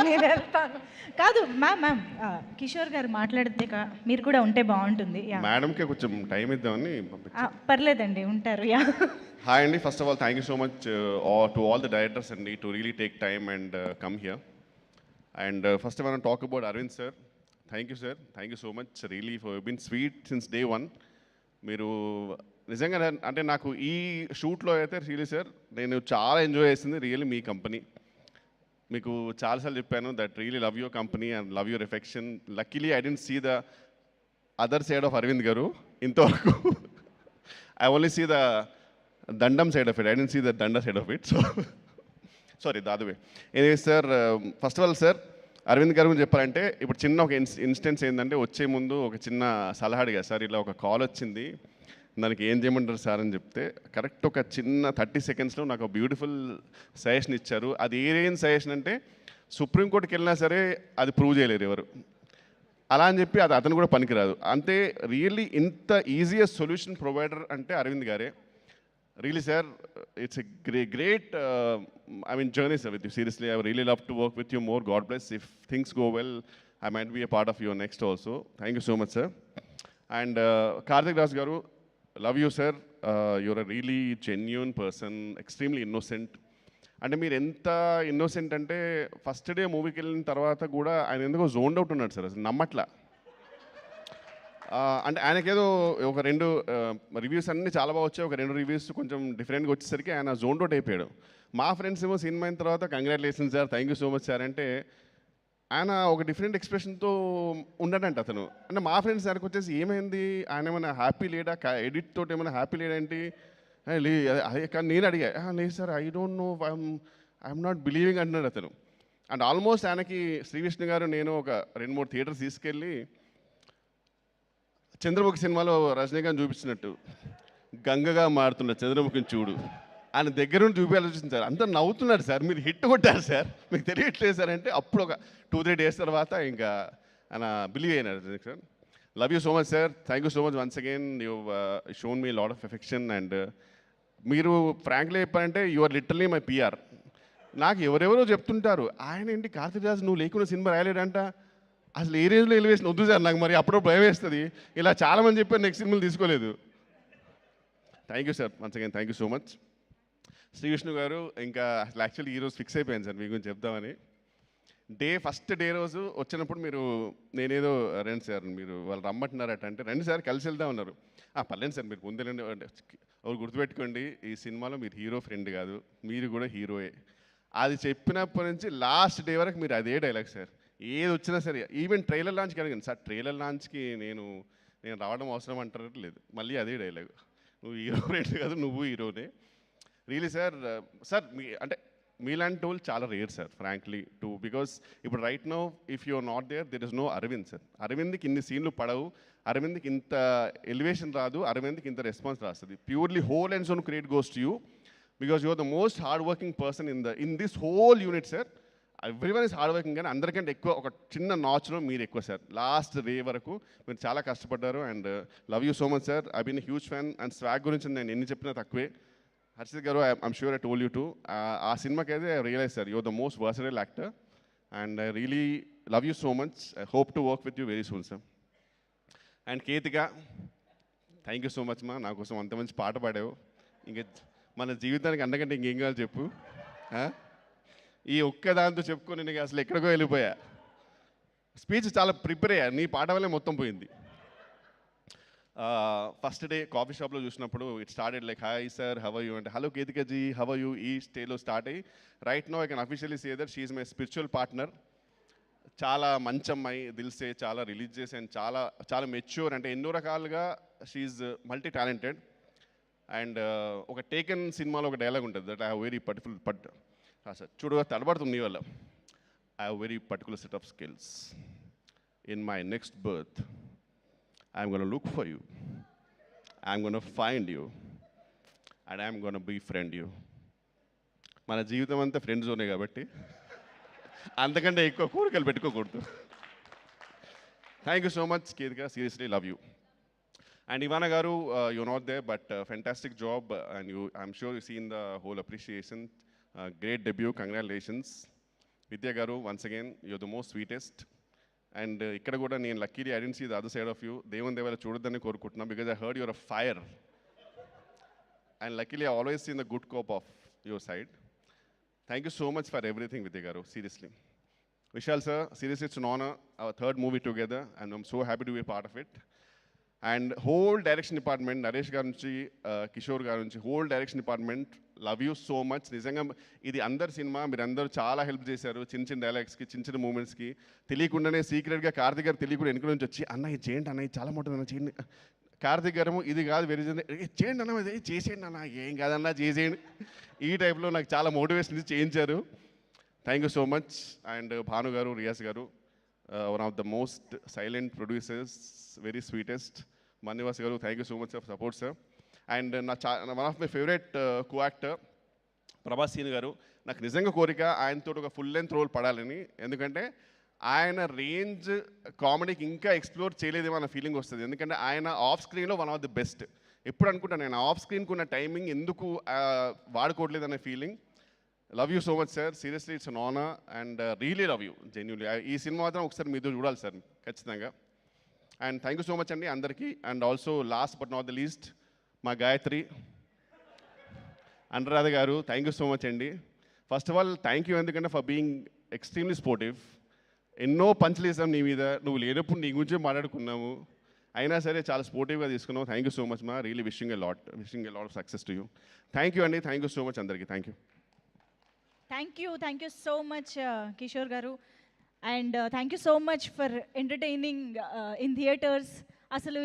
నేను వెళ్తాను. కాదు మ్యామ్ కిషోర్ గారు మాట్లాడితే మీరు కూడా ఉంటే బాగుంటుంది. మేడంకి కొంచెం టైం ఇద్దామని పంపించాను. పర్లేదండి ఉంటారు. హాయ్ అండి, first of all thank you so much to all the directors అండి to really take time and come here. And first I want talk about Arvind sir. Thank you sir, thank you so much really for been sweet since day one. మీరు నిజంగా అంటే నాకు ఈ షూట్లో అయితే really sir నేను చాలా enjoy చేసింది really మీ company. మీకు చాలాసార్లు చెప్పాను that really love your company and love your affection. Luckily I didn't see the other side of Arvind garu ఇంతవరకు. ఐ ఓన్లీ సీ ద దండం side of it, I didn't see the దండ side of it. So sorry దాదువే. Anyway sir, first of all sir Arvind garu గురించి చెప్పాలంటే ఇప్పుడు చిన్న ఒక instance ఏంటంటే వచ్చే ముందు ఒక చిన్న సలహా అడిగా సార్, ఇలా ఒక కాల్ వచ్చింది దానికి ఏం చేయమంటారు సార్ అని చెప్తే కరెక్ట్ ఒక చిన్న 30 సెకండ్స్లో నాకు ఒక బ్యూటిఫుల్ సజెషన్ ఇచ్చారు. అది ఏం సజెషన్ అంటే సుప్రీంకోర్టుకి వెళ్ళినా సరే అది ప్రూవ్ చేయలేరు ఎవరు, అలా అని చెప్పి అది అతను కూడా పనికిరాదు. అంతే రియల్లీ ఇంత ఈజియెస్ట్ సొల్యూషన్ ప్రొవైడర్ అంటే అరవింద్ గారే. Really, sir, it's a great journey, sir, with you. Seriously, I would really love to work with you more. God bless. If things go well, I might be a part of your next also. Thank you so much, sir. And Karthik Das Garu, love you, sir. You're a really genuine person, extremely innocent. అంటే మీరు ఎంత innocent అంటే first day మూవీకి వెళ్ళిన తర్వాత కూడా ఆయన ఎందుకో జోన్డ్ అవుట్ ఉన్నాడు సార్, అసలు నమ్మట్లా. అంటే ఆయనకేదో ఒక 2 రివ్యూస్ అన్నీ చాలా బాగా వచ్చాయి, ఒక 2 రివ్యూస్ కొంచెం డిఫరెంట్గా వచ్చేసరికి ఆయన జోన్ అవుట్ అయిపోయాడు. మా ఫ్రెండ్స్ ఏమో సినిమా అయిన తర్వాత congratulations sir, thank you so much sir అంటే ఆయన ఒక డిఫరెంట్ ఎక్స్ప్రెషన్తో ఉండడంట అతను. అంటే మా ఫ్రెండ్స్ ఆయనకు వచ్చేసి ఏమైంది, ఆయన ఏమైనా హ్యాపీ లేడా, ఎడిట్ తోటి ఏమైనా హ్యాపీ లేడేంటి కానీ నేను అడిగా, లేదు sir I don't know, I'm not believing అంటున్నాడు అతను. అండ్ ఆల్మోస్ట్ ఆయనకి శ్రీవిష్ణు గారు నేను ఒక 2-3 థియేటర్స్ తీసుకెళ్ళి చంద్రముఖి సినిమాలో రజనీకాంత్ చూపించినట్టు గంగగా మారుతున్న చంద్రముఖిని చూడు ఆయన దగ్గర నుండి చూపించాల్సింది సార్. అంతా నవ్వుతున్నాడు సార్, మీరు హిట్ కొట్టారు సార్, మీకు తెలియట్లేదు సార్ అంటే అప్పుడు ఒక 2-3 డేస్ తర్వాత ఇంకా ఆయన బిలీవ్ అయినారు sir. Love you so much sir, thank you so much once again. You shown me lot of affection. And మీరు ఫ్రాంక్లీ చెప్పారంటే you are literally my PR. నాకు ఎవరెవరో చెప్తుంటారు ఆయన ఏంటి కార్తీక్ రాజు నువ్వు లేకుండా సినిమా రాయలేడంట, అసలు ఏ రేంజ్లో ఎలివేషన్ వద్దు సార్ నాకు, మరి అప్పుడు భయం వేస్తుంది. ఇలా చాలామంది చెప్పారు నెక్స్ట్ సినిమాలు తీసుకోలేదు. Thank you sir once again, thank you so much. Srivishnu garu ఇంకా అసలు యాక్చువల్లీ ఈరోజు ఫిక్స్ అయిపోయాను సార్ మీ గురించి చెప్దామని. ఫస్ట్ డే రోజు వచ్చినప్పుడు మీరు నేనేదో రండి సార్ మీరు వాళ్ళు రమ్మంటున్నారట అంటే రండి సార్ కలిసి వెళ్దాం అన్నారు. పర్లేదు సార్ మీరు ముందే రండి ఎవరు గుర్తుపెట్టుకోండి, ఈ సినిమాలో మీరు హీరో ఫ్రెండ్ కాదు, మీరు కూడా హీరోయే. అది చెప్పినప్పటి నుంచి లాస్ట్ డే వరకు మీరు అదే డైలాగ్ సార్, ఏది వచ్చినా సరే. ఈవెన్ ట్రైలర్ లాంచ్కి అడిగాను సార్, ట్రైలర్ లాంచ్కి నేను రావడం అవసరం అంటారు లేదు, మళ్ళీ అదే డైలాగ్, నువ్వు హీరో ఫ్రెండ్ కాదు నువ్వు హీరోనే. రియలీ సార్ మీ అంటే మీలాంటి వాళ్ళు చాలా rare sir frankly too, because ఇప్పుడు right now if you are not there is no Arvind sir. అరవింద్కి ఇన్ని సీన్లు పడవు, అరవింద్కి ఇంత ఎలివేషన్ రాదు, అరవింద్కి ఇంత రెస్పాన్స్ రాస్తుంది. Purely whole and sole credit goes to you because you are the most hard working person in this whole unit sir. Everyone is hard working, కానీ అందరికంటే ఎక్కువ ఒక చిన్న నాచ్లో మీరు ఎక్కువ సార్. లాస్ట్ డే వరకు మీరు చాలా కష్టపడ్డారు. And love you so much sir, I been huge fan. And swag గురించి నేను ఎన్ని చెప్పినా తక్కువే. Harshith garu I'm sure I told you too, ఆ సినిమాకి అయితే I realise sir you're the most versatile actor and I really love you so much. I hope to work with you very soon sir. And Ketika, thank you so much మా, నా కోసం అంత మంచి పాట పాడావు. ఇంకా మన జీవితానికి అంతకంటే ఇంకేం కావాలి చెప్పు. ఈ ఒక్క దాంతో చెప్పుకొని నేను అసలు ఎక్కడికో వెళ్ళిపోయా. స్పీచ్ చాలా ప్రిపేర్ అయ్యా, నీ పాట వల్లే మొత్తం పోయింది. ఫస్ట్ డే కాఫీ షాప్లో చూసినప్పుడు it started like hi sir how you అంటే హలో కేతికజీ హవ్ యూ, ఈ స్టేలో స్టార్ట్ అయ్యి right no I can officially say that she is my spiritual partner. చాలా మంచి అమ్మాయి, దిల్సే చాలా రిలీజియస్ అండ్ చాలా చాలా మెచ్యూర్, అంటే ఎన్నో రకాలుగా she is multi talented. And ఒక టేకెన్ సినిమాలో ఒక డైలాగ్ ఉంటుంది that I have very particular sir చూడు తడబడుతుంది నీ వల్ల, I have very particular set of skills. In my next birth I'm going to look for you, I'm going to find you, and I'm going to befriend you. మన జీవితం అంతా friend జోనే కాబట్టి అంతకంటే ఎక్కువ కోరికలు పెట్టుకోకూడదు. Thank you so much Ketika, seriously love you. And Ivana garu you not they but fantastic job and I'm sure you seen the whole appreciation. Great debut, congratulations. Vidya garu, once again you're the most sweetest. And ఇక్కడ కూడా నేను luckily I didn't see the other side of you. దేవుని దేవాల చూడొద్దని కోరుకుంటున్నాను, because I heard your a fire. And luckily I always seen the good cope of your side. Thank you so much for everything Vidya garu, seriously. Vishal sir, seriously it's an honor, our third movie together, and I'm so happy to be a part of it. And whole direction department, Naresh garu nunchi, Kishore garu nunchi, whole direction department, love you so much. Nijanga idi అందరు cinema మీరు అందరూ చాలా help చేశారు, చిన్న చిన్న డైలాగ్స్కి, చిన్న చిన్న మూమెంట్స్కి. తెలియకుండానే సీక్రెట్గా కార్తిక్ గారు తెలియకుండా వెనుక నుంచి వచ్చి అన్న ఇది చేయండి అన్న, ఇది చాలా బాగుంటుంది అన్న చేయండి. కార్తిక్ గారు ఇది కాదు వెరీ చేయండి అన్న, ఇది చేసేయండి అన్న, ఏం కాదన్నా చేసేయండి. ఈ టైప్లో నాకు చాలా మోటివేషన్ ఇచ్చి చేయించారు. Thank you so much. And Bhanu garu, Riyaz garu, one of the most silent producers, very sweetest. మన్నివాస్ garu, thank you so much for support sir. And one of my favourite co actor Prabhas Seenu garu. నాకు నిజంగా కోరిక ఆయనతో ఒక ఫుల్ లెంత్ రోల్ పడాలని, ఎందుకంటే ఆయన రేంజ్ కామెడీకి ఇంకా ఎక్స్ప్లోర్ చేయలేదేమో అన్న ఫీలింగ్ వస్తుంది. ఎందుకంటే ఆయన ఆఫ్ స్క్రీన్లో వన్ ఆఫ్ ది బెస్ట్. ఎప్పుడు అనుకుంటాను నేను ఆఫ్ స్క్రీన్కి ఉన్న టైమింగ్ ఎందుకు వాడుకోవట్లేదు అనే feeling. Love you so much sir, seriously it's an honour and really love you genuinely. ఈ సినిమా మాత్రం ఒకసారి మీతో చూడాలి సార్ ఖచ్చితంగా. And thank you so much అండి అందరికీ. And also last but not the least మా గాయత్రి, అనురాధ గారు, థ్యాంక్ యూ సో మచ్ అండి. First of all thank you, ఎందుకంటే ఫర్ బీయింగ్ ఎక్స్ట్రీమ్లీ స్పోర్టివ్. ఎన్నో పంచులు వేసాం నీ మీద, నువ్వు లేనప్పుడు నీ గురించే మాట్లాడుకున్నాము, అయినా సరే చాలా స్పోర్టివ్గా తీసుకున్నావు. థ్యాంక్ యూ సో మచ్ మా, really wishing a lot of success to you. Thank you అండి, థ్యాంక్ యూ సో మచ్ అందరికీ. Thank you. Thank you so much Kishore garu. And thank you so much for entertaining in theatres. అసలు